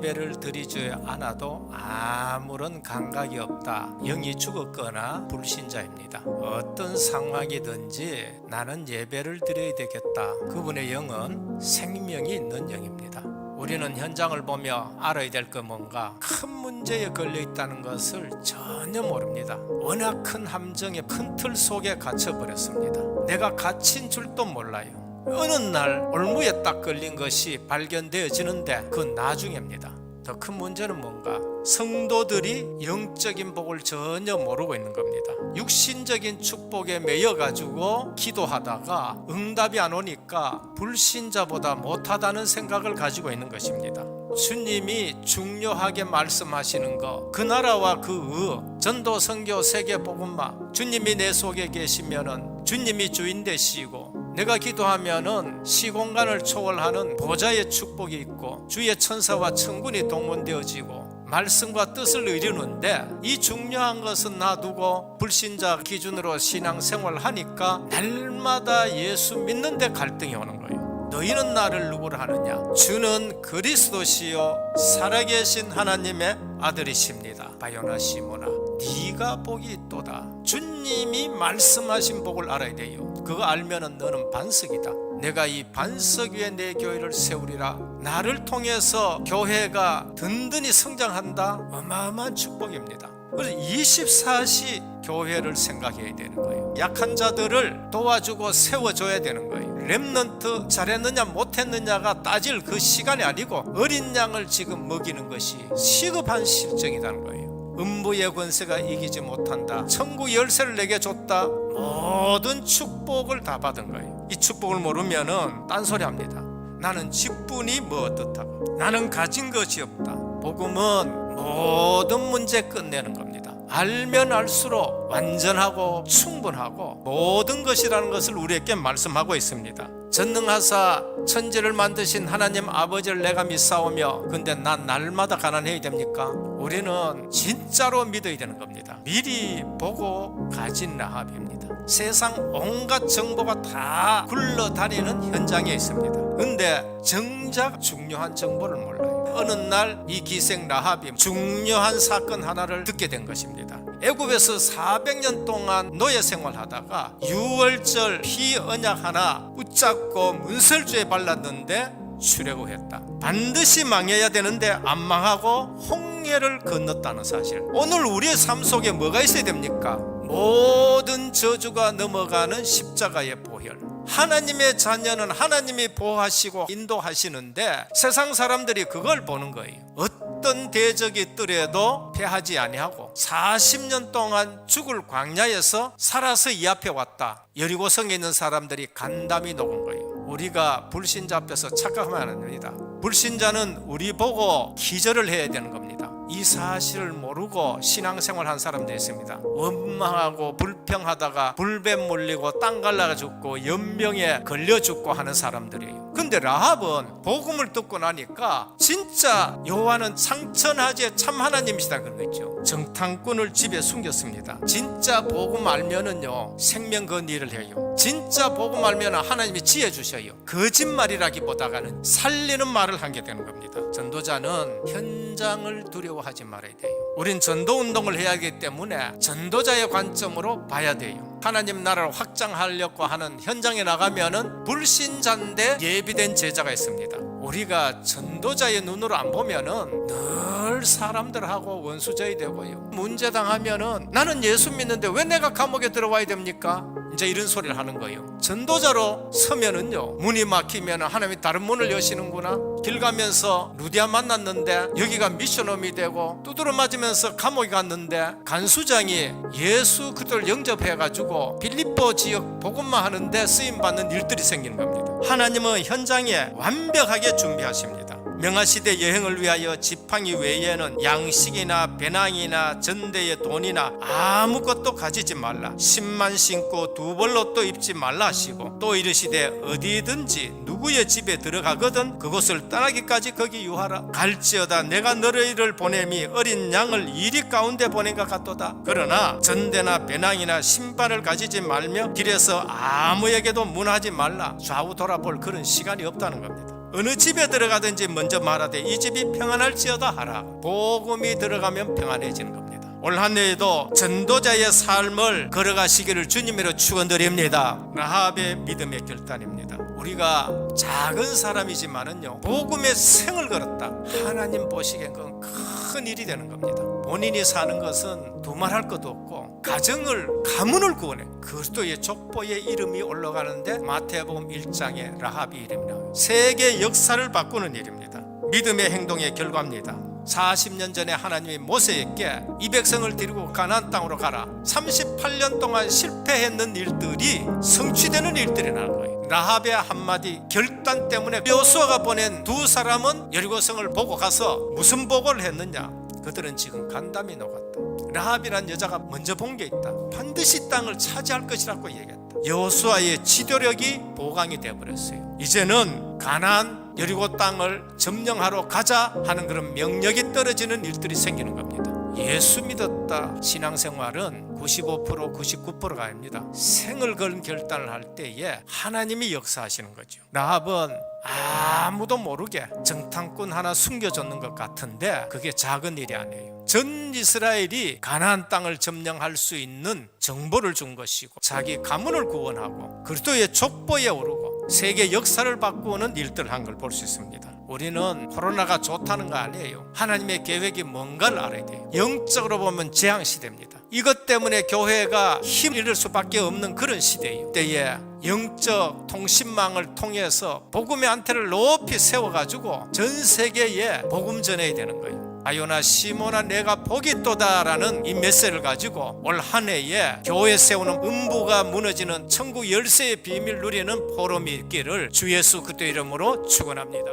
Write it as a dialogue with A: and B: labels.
A: 예배를 드리지 않아도 아무런 감각이 없다. 영이 죽었거나 불신자입니다. 어떤 상황이든지 나는 예배를 드려야 되겠다. 그분의 영은 생명이 있는 영입니다. 우리는 현장을 보며 알아야 될 거 뭔가 큰 문제에 걸려 있다는 것을 전혀 모릅니다. 워낙 큰 함정의 큰 틀 속에 갇혀버렸습니다. 내가 갇힌 줄도 몰라요. 어느 날 올무에 딱 걸린 것이 발견되어지는데 그건 나중입니다. 더 큰 문제는 뭔가? 성도들이 영적인 복을 전혀 모르고 있는 겁니다. 육신적인 축복에 매여가지고 기도하다가 응답이 안 오니까 불신자보다 못하다는 생각을 가지고 있는 것입니다. 주님이 중요하게 말씀하시는 거, 그 나라와 그 전도, 선교, 세계 복음화, 주님이 내 속에 계시면은 주님이 주인 되시고 내가 기도하면은 시공간을 초월하는 보좌의 축복이 있고 주의 천사와 천군이 동원되어지고 말씀과 뜻을 이루는데, 이 중요한 것은 놔두고 불신자 기준으로 신앙생활 하니까 날마다 예수 믿는데 갈등이 오는 거예요. 너희는 나를 누구로 하느냐? 주는 그리스도시요 살아계신 하나님의 아들이십니다. 바요나 시모나, 네가 복이 있도다. 주님이 말씀하신 복을 알아야 돼요. 그거 알면은 너는 반석이다. 내가 이 반석 위에 내 교회를 세우리라. 나를 통해서 교회가 든든히 성장한다. 어마어마한 축복입니다. 그래서 24시 교회를 생각해야 되는 거예요. 약한 자들을 도와주고 세워줘야 되는 거예요. 렘넌트 잘했느냐 못했느냐가 따질 그 시간이 아니고 어린 양을 지금 먹이는 것이 시급한 실정이라는 거예요. 음부의 권세가 이기지 못한다. 천국 열쇠를 내게 줬다. 모든 축복을 다 받은 거예요. 이 축복을 모르면은 딴소리 합니다. 나는 직분이 뭐 어떻다고, 나는 가진 것이 없다. 복음은 모든 문제 끝내는 겁니다. 알면 알수록 완전하고 충분하고 모든 것이라는 것을 우리에게 말씀하고 있습니다. 전능하사 천지를 만드신 하나님 아버지를 내가 믿사오며, 근데 난 날마다 가난해야 됩니까? 우리는 진짜로 믿어야 되는 겁니다. 미리 보고 가진 라합입니다. 세상 온갖 정보가 다 굴러다니는 현장에 있습니다. 근데 정작 중요한 정보를 몰라요. 어느 날 이 기생 라합이 중요한 사건 하나를 듣게 된 것입니다. 애굽에서 400년 동안 노예 생활하다가 유월절 피 언약 하나 붙잡고 문설주에 발랐는데 출애굽했다. 반드시 망해야 되는데 안 망하고 홍해를 건넜다는 사실. 오늘 우리의 삶 속에 뭐가 있어야 됩니까? 모든 저주가 넘어가는 십자가의 보혈. 하나님의 자녀는 하나님이 보호하시고 인도하시는데 세상 사람들이 그걸 보는 거예요. 어떤 대적이 뜨려도 패하지 아니하고 40년 동안 죽을 광야에서 살아서 이 앞에 왔다. 여리고성에 있는 사람들이 간담이 녹은 거예요. 우리가 불신자 앞에서 착각하면 안 됩니다. 불신자는 우리 보고 기절을 해야 되는 겁니다. 이 사실을 모르고 신앙생활 한 사람도 있습니다. 원망하고 불평하다가 불뱀 물리고 땅 갈라가 죽고 연병에 걸려 죽고 하는 사람들이에요. 근데 라합은 복음을 듣고 나니까 진짜 여호와는 창천하지의 참 하나님이시다 그런 거죠. 정탐꾼을 집에 숨겼습니다. 진짜 복음 알면은요 생명 건 일을 해요. 진짜 복음 알면 하나님이 지혜 주셔요. 거짓말이라기보다는 살리는 말을 하게 되는 겁니다. 전도자는 현장을 두려워하지 말아야 돼요. 우린 전도운동을 해야 하기 때문에 전도자의 관점으로 봐야 돼요. 하나님 나라를 확장하려고 하는 현장에 나가면은 불신자인데 예비된 제자가 있습니다. 우리가 전도자의 눈으로 안 보면은 늘 사람들하고 원수져야 되고요. 문제 당하면은 나는 예수 믿는데 왜 내가 감옥에 들어와야 됩니까? 이제 이런 소리를 하는 거예요. 전도자로 서면은요 문이 막히면 하나님이 다른 문을 여시는구나. 길 가면서 루디아 만났는데 여기가 미션홈이 되고 두드러 맞으면서 감옥에 갔는데 간수장이 예수 그들을 영접해가지고 빌립보 지역 복음만 하는데 쓰임받는 일들이 생기는 겁니다. 하나님은 현장에 완벽하게 준비하십니다. 명하시되 여행을 위하여 지팡이 외에는 양식이나 배낭이나 전대의 돈이나 아무것도 가지지 말라. 10만 신고 2벌 옷도 입지 말라 하시고, 또 이르시되 어디든지 누구의 집에 들어가거든 그곳을 떠나기까지 거기 유하라. 갈지어다 내가 너희를 보냄이 어린 양을 이리 가운데 보낸 것 같도다. 그러나 전대나 배낭이나 신발을 가지지 말며 길에서 아무에게도 문하지 말라. 좌우 돌아볼 그런 시간이 없다는 겁니다. 어느 집에 들어가든지 먼저 말하되 이 집이 평안할지어다 하라. 복음이 들어가면 평안해지는 겁니다. 올 한 해에도 전도자의 삶을 걸어가시기를 주님으로 축원드립니다. 라합의 믿음의 결단입니다. 우리가 작은 사람이지만은요, 복음의 생을 걸었다. 하나님 보시기엔 그건 큰 일이 되는 겁니다. 본인이 사는 것은 두말할 것도 없고 가문을 구원해. 그리스도의 족보의 이름이 올라가는데 마태복음 1장에 라합이 이름이 나와요. 세계 역사를 바꾸는 일입니다. 믿음의 행동의 결과입니다. 40년 전에 하나님이 모세에게 이 백성을 데리고 가나안 땅으로 가라. 38년 동안 실패했는 일들이 성취되는 일들이 나는 거예요. 라합의 한마디 결단 때문에 여호수아가 보낸 두 사람은 여리고성을 보고 가서 무슨 보고를 했느냐? 그들은 지금 간담이 녹았다. 라합이란 여자가 먼저 본 게 있다. 반드시 땅을 차지할 것이라고 얘기했다. 여호수아의 지도력이 보강이 되어버렸어요. 이제는 가나안 여리고 땅을 점령하러 가자 하는 그런 명령이 떨어지는 일들이 생기는 겁니다. 예수 믿었다 신앙생활은 95% 99%가 아닙니다. 생을 건 결단을 할 때에 하나님이 역사하시는 거죠. 라합은 아무도 모르게 정탐꾼 하나 숨겨줬는 것 같은데 그게 작은 일이 아니에요. 전 이스라엘이 가나안 땅을 점령할 수 있는 정보를 준 것이고 자기 가문을 구원하고 그리스도의 족보에 오르고 세계 역사를 바꾸는 일들을 한 걸 볼 수 있습니다. 우리는 코로나가 좋다는 거 아니에요. 하나님의 계획이 뭔가를 알아야 돼요. 영적으로 보면 재앙시대입니다. 이것 때문에 교회가 힘을 잃을 수밖에 없는 그런 시대예요. 이때에 영적 통신망을 통해서 복음의 안테를 높이 세워가지고 전 세계에 복음 전해야 되는 거예요. 아요나 시모나 내가 복이 있도다 라는 이 메시지를 가지고 올 한 해에 교회 세우는 음부가 무너지는 천국 열쇠의 비밀 누리는 포럼이 있기를 주 예수 그리스도 이름으로 축원합니다.